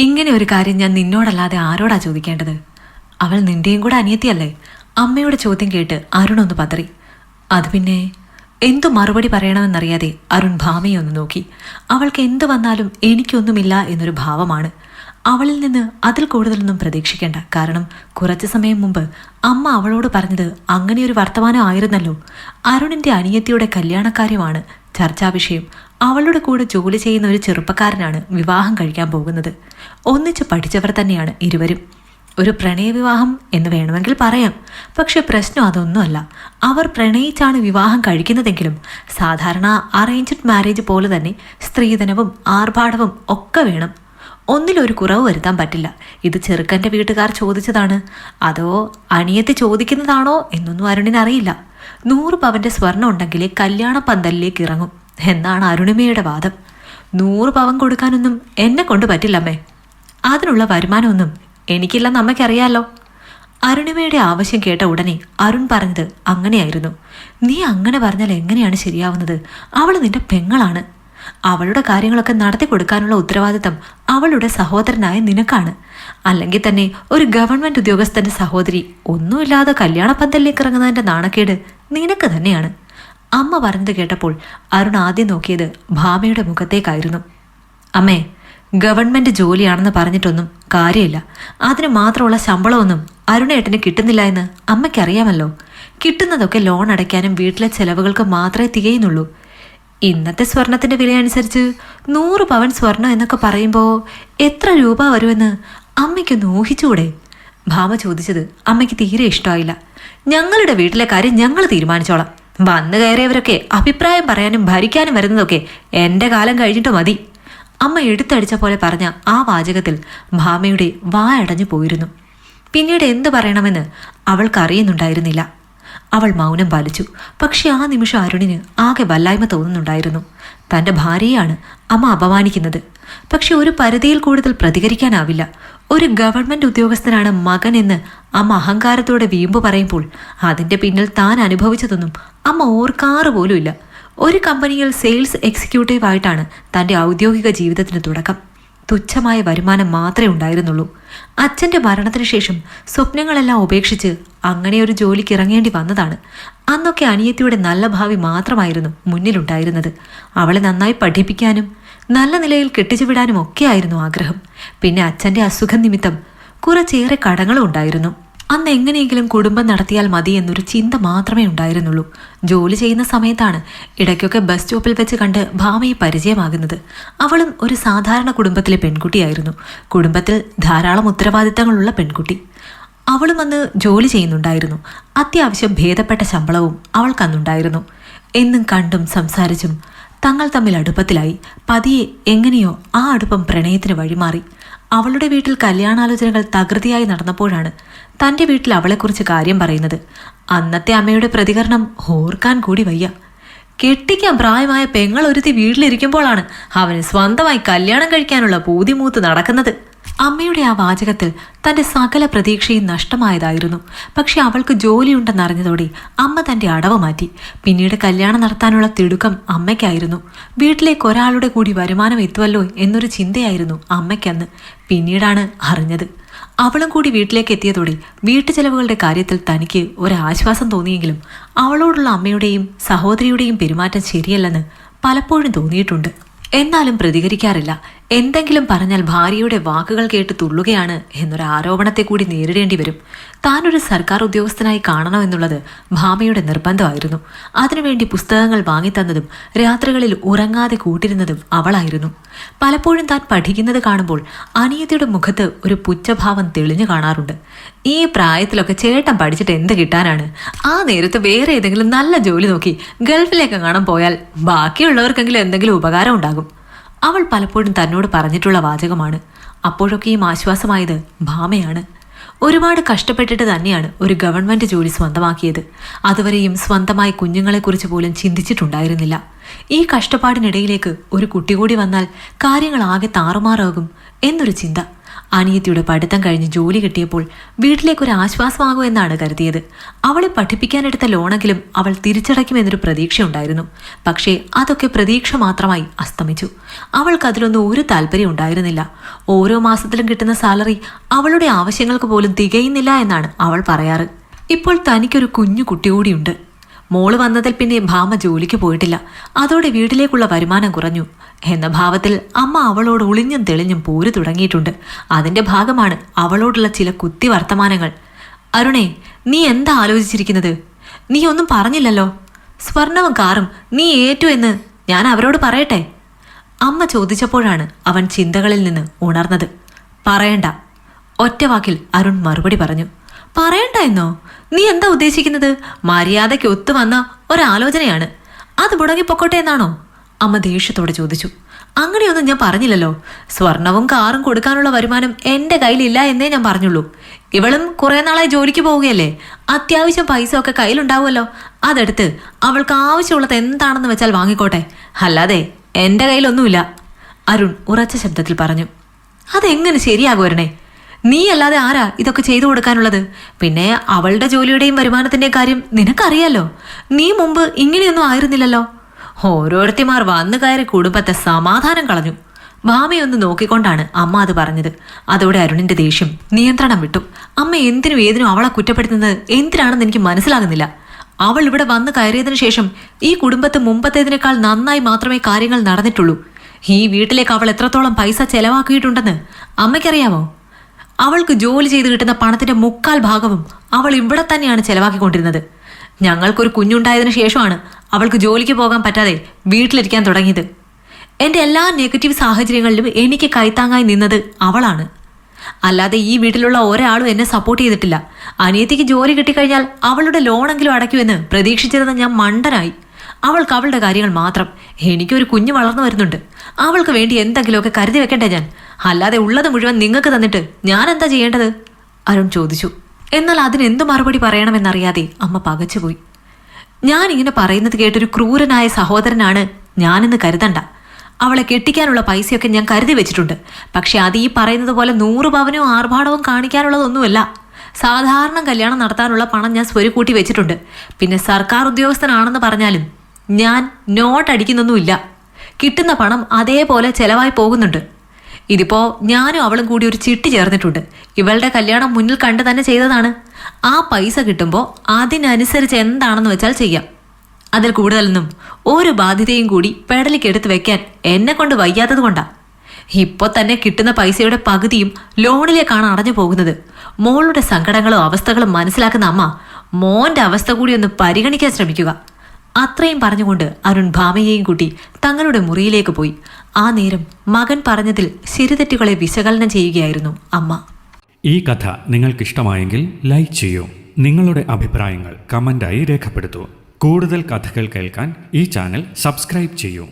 ഇങ്ങനെ ഒരു കാര്യം ഞാൻ നിന്നോടല്ലാതെ ആരോടാ ചോദിക്കേണ്ടത്? അവൾ നിന്റെയും കൂടെ അനിയത്തിയല്ലേ? അമ്മയുടെ ചോദ്യം കേട്ട് അരുൺ ഒന്ന് പതറി. അത് പിന്നെ എന്തു മറുപടി പറയണമെന്നറിയാതെ അരുൺ ഭാമയെ ഒന്ന് നോക്കി. അവൾക്ക് എന്തു വന്നാലും എനിക്കൊന്നുമില്ല എന്നൊരു ഭാവമാണ്. അവളിൽ നിന്ന് അതിൽ കൂടുതലൊന്നും പ്രതീക്ഷിക്കേണ്ട. കാരണം കുറച്ചു സമയം മുമ്പ് അമ്മ അവളോട് പറഞ്ഞത് അങ്ങനെയൊരു വർത്തമാനം ആയിരുന്നല്ലോ. അരുണിന്റെ അനിയത്തിയുടെ കല്യാണക്കാര്യമാണ് ചർച്ചാ വിഷയം. അവളുടെ കൂടെ ജോലി ചെയ്യുന്ന ഒരു ചെറുപ്പക്കാരനാണ് വിവാഹം കഴിക്കാൻ പോകുന്നത്. ഒന്നിച്ച് പഠിച്ചവർ തന്നെയാണ് ഇരുവരും. ഒരു പ്രണയവിവാഹം എന്ന് വേണമെങ്കിൽ പറയാം. പക്ഷെ പ്രശ്നം അതൊന്നുമല്ല. അവർ പ്രണയിച്ചാണ് വിവാഹം കഴിക്കുന്നതെങ്കിലും സാധാരണ അറേഞ്ച്ഡ് മാരേജ് പോലെ തന്നെ സ്ത്രീധനവും ആർഭാടവും ഒക്കെ വേണം. ഒന്നിലൊരു കുറവ് വരുത്താൻ പറ്റില്ല. ഇത് ചെറുക്കൻ്റെ വീട്ടുകാർ ചോദിച്ചതാണ്, അതോ അനിയത്തി ചോദിക്കുന്നതാണോ എന്നൊന്നും അരുണിനറിയില്ല. 100 പവന്റെ സ്വർണ്ണം ഉണ്ടെങ്കിലേ കല്യാണ പന്തലിലേക്ക് ഇറങ്ങും എന്നാണ് അരുണിമയുടെ വാദം. 100 പവൻ കൊടുക്കാനൊന്നും എന്നെ കൊണ്ട് പറ്റില്ലമ്മേ. അതിനുള്ള വരുമാനമൊന്നും എനിക്കില്ലെന്ന് അമ്മയ്ക്കറിയാലോ. അരുണിമയുടെ ആവശ്യം കേട്ട ഉടനെ അരുൺ പറഞ്ഞത് അങ്ങനെയായിരുന്നു. നീ അങ്ങനെ പറഞ്ഞാൽ എങ്ങനെയാണ് ശരിയാവുന്നത്? അവൾ നിന്റെ പെങ്ങളാണ്. അവളുടെ കാര്യങ്ങളൊക്കെ നടത്തി കൊടുക്കാനുള്ള ഉത്തരവാദിത്തം അവളുടെ സഹോദരനായ നിനക്കാണ്. അല്ലെങ്കിൽ തന്നെ ഒരു ഗവൺമെന്റ് ഉദ്യോഗസ്ഥന്റെ സഹോദരി ഒന്നുമില്ലാതെ കല്യാണ പന്തലിലേക്ക് ഇറങ്ങുന്നതിന്റെ നാണക്കേട് നിനക്ക് തന്നെയാണ്. അമ്മ പറഞ്ഞത് കേട്ടപ്പോൾ അരുൺ ആദ്യം നോക്കിയത് ഭാമയുടെ മുഖത്തേക്കായിരുന്നു. അമ്മേ, ഗവൺമെന്റ് ജോലിയാണെന്ന് പറഞ്ഞിട്ടൊന്നും കാര്യമില്ല. അതിന് മാത്രമുള്ള ശമ്പളമൊന്നും അരുണേട്ടന് കിട്ടുന്നില്ല എന്ന് അമ്മയ്ക്കറിയാമല്ലോ. കിട്ടുന്നതൊക്കെ ലോൺ അടയ്ക്കാനും വീട്ടിലെ ചെലവുകൾക്ക് മാത്രമേ തികയുന്നുള്ളൂ. ഇന്നത്തെ സ്വർണത്തിന്റെ വില അനുസരിച്ച് 100 പവൻ സ്വർണം എന്നൊക്കെ പറയുമ്പോൾ എത്ര രൂപ വരുമെന്ന് അമ്മയ്ക്കൊന്ന് ഊഹിച്ചുകൂടെ? ഭാമ ചോദിച്ചത് അമ്മയ്ക്ക് തീരെ ഇഷ്ടമായില്ല. ഞങ്ങളുടെ വീട്ടിലെ കാര്യം ഞങ്ങൾ തീരുമാനിച്ചോളാം. വന്നു കയറിയവരൊക്കെ അഭിപ്രായം പറയാനും ഭരിക്കാനും വരുന്നതൊക്കെ എൻ്റെ കാലം കഴിഞ്ഞിട്ട് മതി. അമ്മ എടുത്തടിച്ച പോലെ പറഞ്ഞ ആ വാചകത്തിൽ ഭാമയുടെ വായടഞ്ഞു പോയിരുന്നു. പിന്നീട് എന്ത് പറയണമെന്ന് അവൾക്കറിയുന്നുണ്ടായിരുന്നില്ല. അവൾ മൗനം പാലിച്ചു. പക്ഷെ ആ നിമിഷം അരുണിന് ആകെ വല്ലായ്മ തോന്നുന്നുണ്ടായിരുന്നു. തൻ്റെ ഭാര്യയാണ് അമ്മ അപമാനിക്കുന്നത്. പക്ഷെ ഒരു പരിധിയിൽ കൂടുതൽ പ്രതികരിക്കാനാവില്ല. ഒരു ഗവൺമെന്റ് ഉദ്യോഗസ്ഥനാണ് മകൻ എന്ന് അമ്മ അഹങ്കാരത്തോടെ വീമ്പ് പറയുമ്പോൾ അതിൻ്റെ പിന്നിൽ താൻ അനുഭവിച്ചതൊന്നും അമ്മ ഓർക്കാറ് പോലുമില്ല. ഒരു കമ്പനിയിൽ സെയിൽസ് എക്സിക്യൂട്ടീവ് ആയിട്ടാണ് തൻ്റെ ഔദ്യോഗിക ജീവിതത്തിന് തുടക്കം. തുച്ഛമായ വരുമാനം മാത്രമേ ഉണ്ടായിരുന്നുള്ളൂ. അച്ഛൻ്റെ മരണത്തിന് ശേഷം സ്വപ്നങ്ങളെല്ലാം ഉപേക്ഷിച്ച് അങ്ങനെ ഒരു ജോലിക്ക് ഇറങ്ങേണ്ടി വന്നതാണ്. അന്നൊക്കെ അനിയത്തിയുടെ നല്ല ഭാവി മാത്രമായിരുന്നു മുന്നിലുണ്ടായിരുന്നത്. അവളെ നന്നായി പഠിപ്പിക്കാനും നല്ല നിലയിൽ കെട്ടിച്ചു വിടാനും ഒക്കെയായിരുന്നു ആഗ്രഹം. പിന്നെ അച്ഛൻ്റെ അസുഖം നിമിത്തം കുറച്ചേറെ കടങ്ങളും ഉണ്ടായിരുന്നു. അന്ന് എങ്ങനെയെങ്കിലും കുടുംബം നടത്തിയാൽ മതി എന്നൊരു ചിന്ത മാത്രമേ ഉണ്ടായിരുന്നുള്ളൂ. ജോലി ചെയ്യുന്ന സമയത്താണ് ഇടയ്ക്കൊക്കെ ബസ് സ്റ്റോപ്പിൽ വെച്ച് കണ്ട് ഭാമയെ പരിചയമാകുന്നത്. അവളും ഒരു സാധാരണ കുടുംബത്തിലെ പെൺകുട്ടിയായിരുന്നു. കുടുംബത്തിൽ ധാരാളം ഉത്തരവാദിത്തങ്ങളുള്ള പെൺകുട്ടി. അവളും അന്ന് ജോലി ചെയ്യുന്നുണ്ടായിരുന്നു. അത്യാവശ്യം ഭേദപ്പെട്ട ശമ്പളവും അവൾക്കന്നുണ്ടായിരുന്നു. എന്നും കണ്ടും സംസാരിച്ചും തങ്ങൾ തമ്മിൽ അടുപ്പത്തിലായി. പതിയെ എങ്ങനെയോ ആ അടുപ്പം പ്രണയത്തിന് വഴിമാറി. അവളുടെ വീട്ടിൽ കല്യാണാലോചനകൾ തകൃതിയായി നടന്നപ്പോഴാണ് തൻ്റെ വീട്ടിൽ അവളെക്കുറിച്ച് കാര്യം പറയുന്നത്. അന്നത്തെ അമ്മയുടെ പ്രതികരണം ഓർക്കാൻ കൂടി വയ്യ. കെട്ടിക്കാൻ പ്രായമായ പെങ്ങൾ ഒരുത്തി വീട്ടിലിരിക്കുമ്പോഴാണ് അവന് സ്വന്തമായി കല്യാണം കഴിക്കാനുള്ള പൂതിമൂത്ത് നടക്കുന്നത്. അമ്മയുടെ ആ വാചകത്തിൽ തൻ്റെ സകല പ്രതീക്ഷയും നഷ്ടമായതായിരുന്നു. പക്ഷെ അവൾക്ക് ജോലിയുണ്ടെന്നറിഞ്ഞതോടെ അമ്മ തൻ്റെ അടവ് മാറ്റി. പിന്നീട് കല്യാണം നടത്താനുള്ള തിടുക്കം അമ്മയ്ക്കായിരുന്നു. വീട്ടിലേക്ക് ഒരാളുടെ കൂടി വരുമാനം എത്തുമല്ലോ എന്നൊരു ചിന്തയായിരുന്നു അമ്മയ്ക്കന്ന്. പിന്നീടാണ് അറിഞ്ഞത്. അവളും കൂടി വീട്ടിലേക്ക് എത്തിയതോടെ വീട്ടുചെലവുകളുടെ കാര്യത്തിൽ തനിക്ക് ഒരാശ്വാസം തോന്നിയെങ്കിലും അവളോടുള്ള അമ്മയുടെയും സഹോദരിയുടെയും പെരുമാറ്റം ശരിയല്ലെന്ന് പലപ്പോഴും തോന്നിയിട്ടുണ്ട്. എന്നാലും പ്രതികരിക്കാറില്ല. എന്തെങ്കിലും പറഞ്ഞാൽ ഭാര്യയുടെ വാക്കുകൾ കേട്ട് തുള്ളുകയാണ് എന്നൊരു ആരോപണത്തെ കൂടി നേരിടേണ്ടി വരും. താനൊരു സർക്കാർ ഉദ്യോഗസ്ഥനായി കാണണമെന്നുള്ളത് ഭാമയുടെ നിർബന്ധമായിരുന്നു. അതിനുവേണ്ടി പുസ്തകങ്ങൾ വാങ്ങിത്തന്നതും രാത്രികളിൽ ഉറങ്ങാതെ കൂട്ടിരുന്നതും അവളായിരുന്നു. പലപ്പോഴും താൻ പഠിക്കുന്നത് കാണുമ്പോൾ അനിയത്തിയുടെ മുഖത്ത് ഒരു പുച്ഛഭാവം തെളിഞ്ഞു കാണാറുണ്ട്. ഈ പ്രായത്തിലൊക്കെ ചേട്ടൻ പഠിച്ചിട്ട് എന്ത് കിട്ടാനാണ്? ആ നേരത്ത് വേറെ ഏതെങ്കിലും നല്ല ജോലി നോക്കി ഗൾഫിലേക്ക് കാണാൻ പോയാൽ ബാക്കിയുള്ളവർക്കെങ്കിലും എന്തെങ്കിലും ഉപകാരം ഉണ്ടാകും. അവൾ പലപ്പോഴും തന്നോട് പറഞ്ഞിട്ടുള്ള വാചകമാണ്. അപ്പോഴൊക്കെയും ആശ്വാസമായത് ഭാമയാണ്. ഒരുപാട് കഷ്ടപ്പെട്ടിട്ട് തന്നെയാണ് ഒരു ഗവൺമെന്റ് ജോലി സ്വന്തമാക്കിയത്. അതുവരെയും സ്വന്തമായി കുഞ്ഞുങ്ങളെക്കുറിച്ച് പോലും ചിന്തിച്ചിട്ടുണ്ടായിരുന്നില്ല. ഈ കഷ്ടപ്പാടിനിടയിലേക്ക് ഒരു കുട്ടി കൂടി വന്നാൽ കാര്യങ്ങൾ ആകെ താറുമാറാകും എന്നൊരു ചിന്ത. അനിയത്തിയുടെ പഠിത്തം കഴിഞ്ഞ് ജോലി കിട്ടിയപ്പോൾ വീട്ടിലേക്കൊരു ആശ്വാസമാകുമെന്നാണ് കരുതിയത്. അവളെ പഠിപ്പിക്കാനെടുത്ത ലോണെങ്കിലും അവൾ തിരിച്ചടയ്ക്കുമെന്നൊരു പ്രതീക്ഷയുണ്ടായിരുന്നു. പക്ഷേ അതൊക്കെ പ്രതീക്ഷ മാത്രമായി അസ്തമിച്ചു. അവൾക്ക് അതിലൊന്നും ഒരു താല്പര്യം ഉണ്ടായിരുന്നില്ല. ഓരോ മാസത്തിലും കിട്ടുന്ന സാലറി അവളുടെ ആവശ്യങ്ങൾക്ക് പോലും തികയുന്നില്ല എന്നാണ് അവൾ പറയാറ്. ഇപ്പോൾ തനിക്കൊരു കുഞ്ഞു കുട്ടി കൂടിയുണ്ട്. മോള് വന്നതിൽ പിന്നെ ഭാമ ജോലിക്ക് പോയിട്ടില്ല. അതോടെ വീട്ടിലേക്കുള്ള വരുമാനം കുറഞ്ഞു എന്ന ഭാവത്തിൽ അമ്മ അവളോട് ഒളിഞ്ഞും തെളിഞ്ഞും പോര് തുടങ്ങിയിട്ടുണ്ട്. അതിന്റെ ഭാഗമാണ് അവളോടുള്ള ചില കുത്തി വർത്തമാനങ്ങൾ. അരുണേ, നീ എന്താ ആലോചിച്ചിരിക്കുന്നത്? നീ ഒന്നും പറഞ്ഞില്ലല്ലോ. സ്വർണവും കാറും നീ ഏറ്റു എന്ന് ഞാൻ അവരോട് പറയട്ടെ? അമ്മ ചോദിച്ചപ്പോഴാണ് അവൻ ചിന്തകളിൽ നിന്ന് ഉണർന്നത്. പറയണ്ട, ഒറ്റവാക്കിൽ അരുൺ മറുപടി പറഞ്ഞു. പറയണ്ട എന്നോ? നീ എന്താ ഉദ്ദേശിക്കുന്നത്? മര്യാദയ്ക്ക് ഒത്തുവന്ന ഒരാലോചനയാണ്, അത് മുടങ്ങിപ്പൊക്കോട്ടെ എന്നാണോ? അമ്മ ദേഷ്യത്തോടെ ചോദിച്ചു. അങ്ങനെയൊന്നും ഞാൻ പറഞ്ഞില്ലല്ലോ. സ്വർണവും കാറും കൊടുക്കാനുള്ള വരുമാനം എൻ്റെ കയ്യിലില്ല എന്നേ ഞാൻ പറഞ്ഞുള്ളൂ. ഇവളും കുറെ നാളായി ജോലിക്ക് പോവുകയല്ലേ, അത്യാവശ്യം പൈസ ഒക്കെ കയ്യിലുണ്ടാവുമല്ലോ. അതെടുത്ത് അവൾക്ക് ആവശ്യമുള്ളത് എന്താണെന്ന് വെച്ചാൽ വാങ്ങിക്കോട്ടെ, അല്ലാതെ എൻ്റെ കയ്യിലൊന്നുമില്ല, അരുൺ ഉറച്ച ശബ്ദത്തിൽ പറഞ്ഞു. അതെങ്ങനെ ശരിയാകുവരണേ? നീ അല്ലാതെ ആരാ ഇതൊക്കെ ചെയ്തു കൊടുക്കാനുള്ളത്? പിന്നെ അവളുടെ ജോലിയുടെയും വരുമാനത്തിന്റെയും കാര്യം നിനക്കറിയാലോ. നീ മുമ്പ് ഇങ്ങനെയൊന്നും ആയിരുന്നില്ലല്ലോ. ഓരോരുത്തിമാർ വന്നു കയറി കുടുംബത്തെ സമാധാനം കളഞ്ഞു. ഭാമയൊന്ന് നോക്കിക്കൊണ്ടാണ് അമ്മ അത് പറഞ്ഞത്. അതോടെ അരുണിന്റെ ദേഷ്യം നിയന്ത്രണം വിട്ടു. അമ്മ എന്തിനും ഏതിനും അവളെ കുറ്റപ്പെടുത്തുന്നത് എന്തിനാണെന്ന് എനിക്ക് മനസ്സിലാകുന്നില്ല. അവൾ ഇവിടെ വന്നു കയറിയതിനു ശേഷം ഈ കുടുംബത്ത് മുമ്പത്തേതിനേക്കാൾ നന്നായി മാത്രമേ കാര്യങ്ങൾ നടന്നിട്ടുള്ളൂ. ഈ വീട്ടിലേക്ക് അവൾ എത്രത്തോളം പൈസ ചെലവാക്കിയിട്ടുണ്ടെന്ന് അമ്മയ്ക്കറിയാമോ? അവൾക്ക് ജോലി ചെയ്ത് കിട്ടുന്ന പണത്തിന്റെ 3/4 ഭാഗവും അവൾ ഇവിടെ തന്നെയാണ് ചെലവാക്കിക്കൊണ്ടിരുന്നത്. ഞങ്ങൾക്കൊരു കുഞ്ഞുണ്ടായതിനു ശേഷമാണ് അവൾക്ക് ജോലിക്ക് പോകാൻ പറ്റാതെ വീട്ടിലിരിക്കാൻ തുടങ്ങിയത്. എൻ്റെ എല്ലാ നെഗറ്റീവ് സാഹചര്യങ്ങളിലും എനിക്ക് കൈത്താങ്ങായി നിന്നത് അവളാണ്. അല്ലാതെ ഈ വീട്ടിലുള്ള ഒരാളും എന്നെ സപ്പോർട്ട് ചെയ്തിട്ടില്ല. അനിയത്തിക്ക് ജോലി കിട്ടിക്കഴിഞ്ഞാൽ അവളുടെ ലോണെങ്കിലും അടയ്ക്കുമെന്ന് പ്രതീക്ഷിച്ചിരുന്ന ഞാൻ മണ്ടനായി. അവൾക്ക് അവളുടെ കാര്യങ്ങൾ മാത്രം. എനിക്കൊരു കുഞ്ഞ് വളർന്നു വരുന്നുണ്ട്. അവൾക്ക് വേണ്ടി എന്തെങ്കിലുമൊക്കെ കരുതി വെക്കണ്ടേ ഞാൻ? അല്ലാതെ ഉള്ളത് മുഴുവൻ നിങ്ങൾക്ക് തന്നിട്ട് ഞാൻ എന്താ ചെയ്യേണ്ടത്? അരുൺ ചോദിച്ചു. എന്നാൽ അതിനെന്തു മറുപടി പറയണമെന്നറിയാതെ അമ്മ പകച്ചുപോയി. ഞാൻ ഇങ്ങനെ പറയുന്നത് കേട്ടൊരു ക്രൂരനായ സഹോദരനാണ് ഞാനെന്ന് കരുതണ്ട. അവളെ കെട്ടിക്കാനുള്ള പൈസയൊക്കെ ഞാൻ കരുതി വെച്ചിട്ടുണ്ട്. പക്ഷെ അത് ഈ പറയുന്നത് പോലെ 100 പവനോ ആർഭാടവും കാണിക്കാനുള്ളതൊന്നുമല്ല. സാധാരണ കല്യാണം നടത്താനുള്ള പണം ഞാൻ സ്വരുക്കൂട്ടി വെച്ചിട്ടുണ്ട്. പിന്നെ സർക്കാർ ഉദ്യോഗസ്ഥനാണെന്ന് പറഞ്ഞാലും ഞാൻ നോട്ട് അടിക്കുന്നൊന്നുമില്ല. കിട്ടുന്ന പണം അതേപോലെ ചെലവായി പോകുന്നുണ്ട്. ഇതിപ്പോ ഞാനും അവളും കൂടി ഒരു ചിട്ടി ചേർന്നിട്ടുണ്ട്. ഇവളുടെ കല്യാണം മുന്നിൽ കണ്ടു തന്നെ ചെയ്തതാണ്. ആ പൈസ കിട്ടുമ്പോൾ അതിനനുസരിച്ച് എന്താണെന്ന് വെച്ചാൽ ചെയ്യാം. അതിൽ കൂടുതലൊന്നും ഒരു ബാധ്യതയും കൂടി പെടലിക്കെടുത്ത് വെക്കാൻ എന്നെ കൊണ്ട് വയ്യാത്തത് കൊണ്ടാ. ഇപ്പോൾ തന്നെ കിട്ടുന്ന പൈസയുടെ പകുതിയും ലോണിലേക്കാണ് അടഞ്ഞു പോകുന്നത്. മോളുടെ സങ്കടങ്ങളും അവസ്ഥകളും മനസ്സിലാക്കുന്ന അമ്മ മോന്റെ അവസ്ഥ കൂടി ഒന്ന് പരിഗണിക്കാൻ ശ്രമിക്കുക. അത്രയും പറഞ്ഞുകൊണ്ട് അരുൺ ഭാമയെയും കൂട്ടി തങ്ങളുടെ മുറിയിലേക്ക് പോയി. ആ നേരം മകൻ പറഞ്ഞതിൽ ശരിതെറ്റുകളെ വിശകലനം ചെയ്യുകയായിരുന്നു അമ്മ. ഈ കഥ നിങ്ങൾക്കിഷ്ടമായെങ്കിൽ ലൈക്ക് ചെയ്യൂ. നിങ്ങളുടെ അഭിപ്രായങ്ങൾ കമന്റായി രേഖപ്പെടുത്തൂ. കൂടുതൽ കഥകൾ കേൾക്കാൻ ഈ ചാനൽ സബ്സ്ക്രൈബ് ചെയ്യൂ.